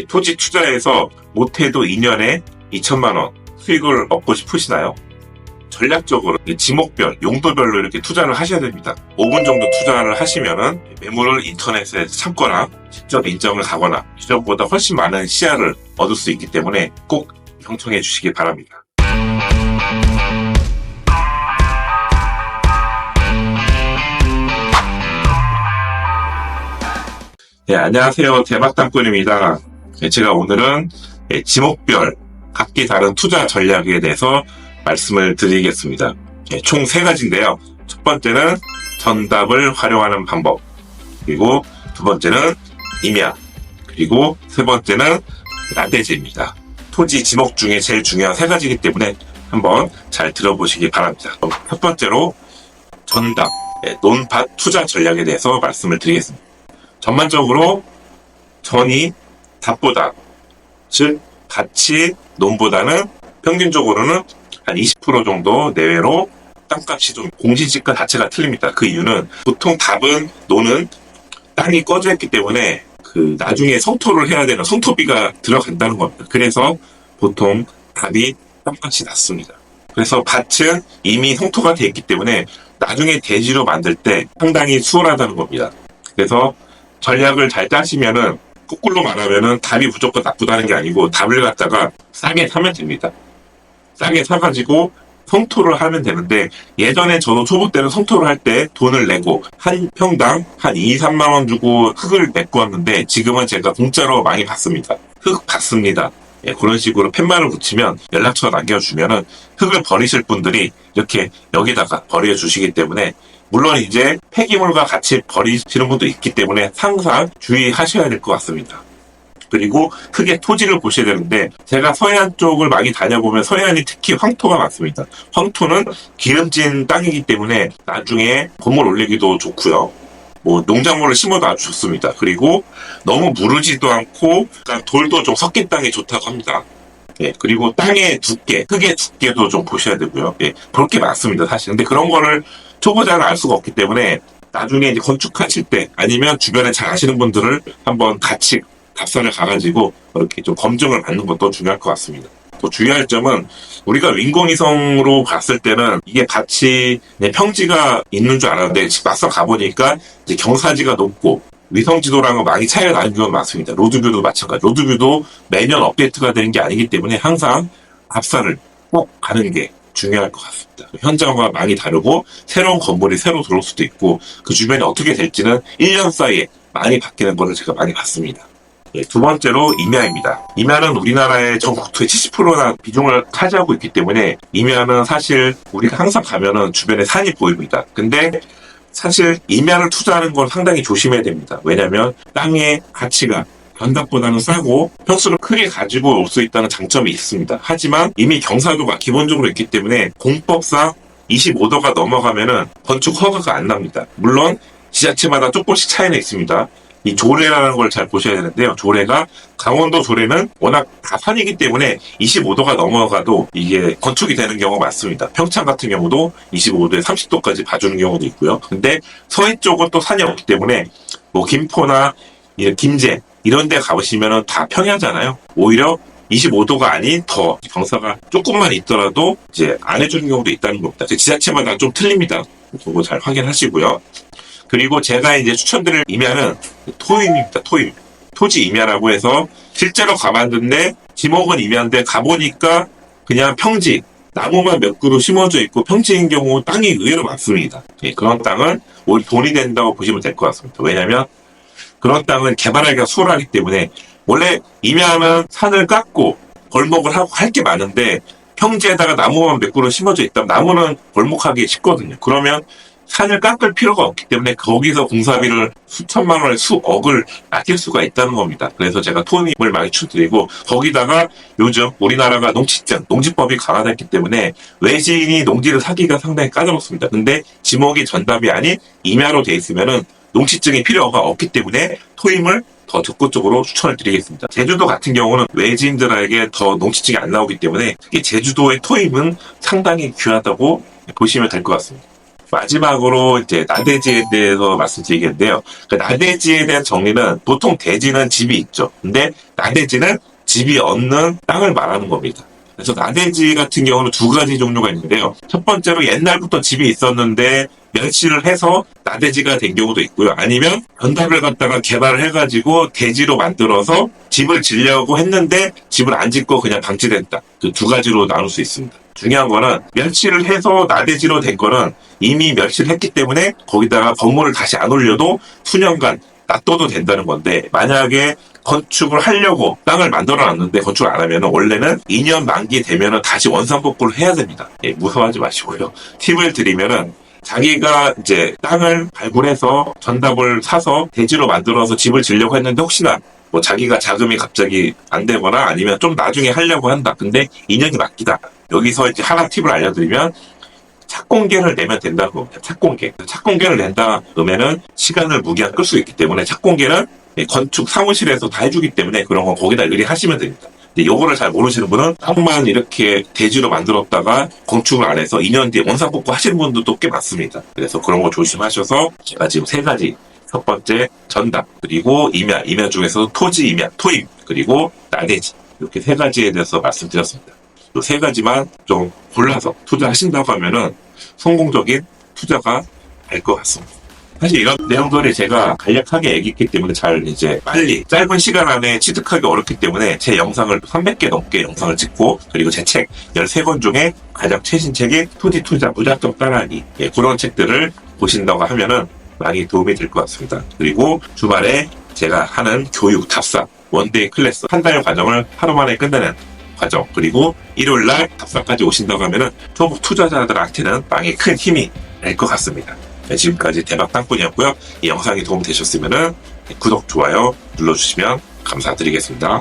토지 투자에서 못해도 2년에 2천만 원 수익을 얻고 싶으시나요? 전략적으로 지목별, 용도별로 이렇게 투자를 하셔야 됩니다. 5분 정도 투자를 하시면은 매물을 인터넷에 찾거나 직접 인정을 가거나 이전보다 훨씬 많은 시야를 얻을 수 있기 때문에 꼭 경청해 주시기 바랍니다. 네, 안녕하세요. 대박당꾼입니다. 제가 오늘은 지목별 각기 다른 투자 전략에 대해서 말씀을 드리겠습니다. 총 3가지인데요. 첫 번째는 전답을 활용하는 방법, 그리고 두 번째는 임야, 그리고 세 번째는 나대지입니다. 토지 지목 중에 제일 중요한 3가지이기 때문에 한번 잘 들어보시기 바랍니다. 첫 번째로 전답, 논밭 투자 전략에 대해서 말씀을 드리겠습니다. 전반적으로 전이 답보다, 즉 같이 논보다는 평균적으로는 한 20% 정도 내외로 땅값이 좀 공시지가 자체가 틀립니다. 그 이유는 보통 답은 논은 땅이 꺼져 있기 때문에 나중에 성토를 해야 되는 성토비가 들어간다는 겁니다. 그래서 보통 답이 땅값이 낮습니다. 그래서 밭은 이미 성토가 되어 있기 때문에 나중에 대지로 만들 때 상당히 수월하다는 겁니다. 그래서 전략을 잘 짜시면은 거꾸로 말하면은 답이 무조건 나쁘다는 게 아니고 답을 갖다가 싸게 사면 됩니다. 싸게 사가지고 성토를 하면 되는데, 예전에 저도 초보 때는 성토를 할 때 돈을 내고 한 평당 한 2, 3만 원 주고 흙을 메꾸었는데, 지금은 제가 공짜로 많이 받습니다. 흙 받습니다. 그런 식으로 팻말을 붙이면 연락처 남겨주면은 흙을 버리실 분들이 이렇게 여기다가 버려주시기 때문에, 물론 이제 폐기물과 같이 버리시는 분도 있기 때문에 항상 주의하셔야 될 것 같습니다. 그리고 크게 토지를 보셔야 되는데, 제가 서해안 쪽을 많이 다녀보면 서해안이 특히 황토가 많습니다. 황토는 기름진 땅이기 때문에 나중에 건물 올리기도 좋고요. 농작물을 심어도 아주 좋습니다. 그리고 너무 무르지도 않고 돌도 좀 섞인 땅이 좋다고 합니다. 그리고 땅의 두께, 흙의 두께도 좀 보셔야 되고요. 볼 게 많습니다, 사실. 근데 그런 거를 초보자는 알 수가 없기 때문에 나중에 이제 건축하실 때 아니면 주변에 잘 아시는 분들을 한번 같이 답사를 가가지고 이렇게 좀 검증을 받는 것도 중요할 것 같습니다. 또 주의할 점은, 우리가 인공위성으로 봤을 때는 이게 같이 평지가 있는 줄 알았는데 막상 가보니까 이제 경사지가 높고 위성지도랑은 많이 차이가 나는 건 맞습니다. 로드뷰도 마찬가지. 로드뷰도 매년 업데이트가 되는 게 아니기 때문에 항상 답사를 꼭 가는 게 중요할 것 같습니다. 현장과 많이 다르고 새로운 건물이 새로 들어올 수도 있고 그 주변이 어떻게 될지는 1년 사이에 많이 바뀌는 것을 제가 많이 봤습니다. 두 번째로 임야입니다. 임야는 우리나라의 전 국토의 70%나 비중을 차지하고 있기 때문에 임야는 사실 우리가 항상 가면은 주변에 산이 보입니다. 근데 사실 임야를 투자하는 건 상당히 조심해야 됩니다. 왜냐하면 땅의 가치가 견답보다는 싸고 평수를 크게 가지고 올 수 있다는 장점이 있습니다. 하지만 이미 경사도가 기본적으로 있기 때문에 공법상 25도가 넘어가면은 건축 허가가 안 납니다. 물론 지자체마다 조금씩 차이는 있습니다. 이 조례라는 걸 잘 보셔야 되는데요. 조례가, 강원도 조례는 워낙 다 산이기 때문에 25도가 넘어가도 이게 건축이 되는 경우가 많습니다. 평창 같은 경우도 25도에 30도까지 봐주는 경우도 있고요. 근데 서해 쪽은 또 산이 없기 때문에 김포나 김제 이런 데 가보시면은 다 평야잖아요. 오히려 25도가 아닌 더 경사가 조금만 있더라도 이제 안 해주는 경우도 있다는 겁니다. 지자체마다 좀 틀립니다. 그거 잘 확인하시고요. 그리고 제가 이제 추천드릴 임야는 토임입니다. 토임. 토지 임야라고 해서 실제로 가봤는데 지목은 임야인데 가보니까 그냥 평지, 나무만 몇 그루 심어져 있고 평지인 경우 땅이 의외로 많습니다. 그런 땅은 오히려 돈이 된다고 보시면 될 것 같습니다. 왜냐하면 그런 땅은 개발하기가 수월하기 때문에, 원래 임야는 산을 깎고 벌목을 하고 할 게 많은데 평지에다가 나무만 몇 그루 심어져 있다면 나무는 벌목하기 쉽거든요. 그러면 산을 깎을 필요가 없기 때문에 거기서 공사비를 수천만 원에 수억을 아낄 수가 있다는 겁니다. 그래서 제가 토임을 많이 추천드리고, 거기다가 요즘 우리나라가 농지증, 농지법이 강화됐기 때문에 외지인이 농지를 사기가 상당히 까다롭습니다. 근데 지목이 전담이 아닌 임야로 돼 있으면은 농지증이 필요가 없기 때문에 토임을 더 적극적으로 추천을 드리겠습니다. 제주도 같은 경우는 외지인들에게 더 농지증이 안 나오기 때문에 특히 제주도의 토임은 상당히 귀하다고 보시면 될 것 같습니다. 마지막으로 이제 나대지에 대해서 말씀드리겠는데요. 그 나대지에 대한 정리는 보통 대지는 집이 있죠. 근데 나대지는 집이 없는 땅을 말하는 겁니다. 그래서 나대지 같은 경우는 두 가지 종류가 있는데요. 첫 번째로 옛날부터 집이 있었는데 멸치를 해서 나대지가 된 경우도 있고요. 아니면 건담을 갖다가 개발을 해가지고 대지로 만들어서 집을 지려고 했는데 집을 안 짓고 그냥 방치됐다. 그 두 가지로 나눌 수 있습니다. 중요한 거는 멸치를 해서 나대지로 된 거는 이미 멸치를 했기 때문에 거기다가 건물을 다시 안 올려도 수년간 놔둬도 된다는 건데, 만약에 건축을 하려고 땅을 만들어 놨는데 건축을 안 하면 원래는 2년 만기 되면 다시 원상복구를 해야 됩니다. 예, 무서워하지 마시고요. 팁을 드리면은 자기가 이제 땅을 발굴해서 전답을 사서 대지로 만들어서 집을 지려고 했는데 혹시나 뭐 자기가 자금이 갑자기 안 되거나 아니면 좀 나중에 하려고 한다. 근데 2년이 만기다. 여기서 이제 하나 팁을 알려드리면 착공계를 내면 된다는 겁니다. 착공계를 낸다 그러면은 시간을 무기한 끌 수 있기 때문에 착공계는 건축 사무실에서 다 해주기 때문에 그런 건 거기다 의뢰하시면 됩니다. 근데 요거를 잘 모르시는 분은 땅만 이렇게 대지로 만들었다가 건축을 안 해서 2년 뒤에 원상복구 하시는 분들도 꽤 많습니다. 그래서 그런 거 조심하셔서 제가 지금 세 가지, 첫 번째 전답, 그리고 임야 중에서 토지 임야, 토임, 그리고 나대지, 이렇게 세 가지에 대해서 말씀드렸습니다. 이 세 가지만 좀 골라서 투자하신다고 하면은 성공적인 투자가 될 것 같습니다. 사실 이런 내용들이 제가 간략하게 얘기했기 때문에 잘 이제 빨리 짧은 시간 안에 취득하기 어렵기 때문에 제 영상을 300개 넘게 영상을 찍고, 그리고 제 책 13권 중에 가장 최신 책인 토지 투자 무작정 따라하기, 그런 책들을 보신다고 하면은 많이 도움이 될 것 같습니다. 그리고 주말에 제가 하는 교육 답사 원데이 클래스 한 달 과정을 하루 만에 끝내는 과정, 그리고 일요일날 답사까지 오신다고 하면은 초보 투자자들한테는 많이 큰 힘이 될 것 같습니다. 네, 지금까지 대박 땅꾼이었고요. 이 영상이 도움 되셨으면은 구독, 좋아요 눌러주시면 감사드리겠습니다.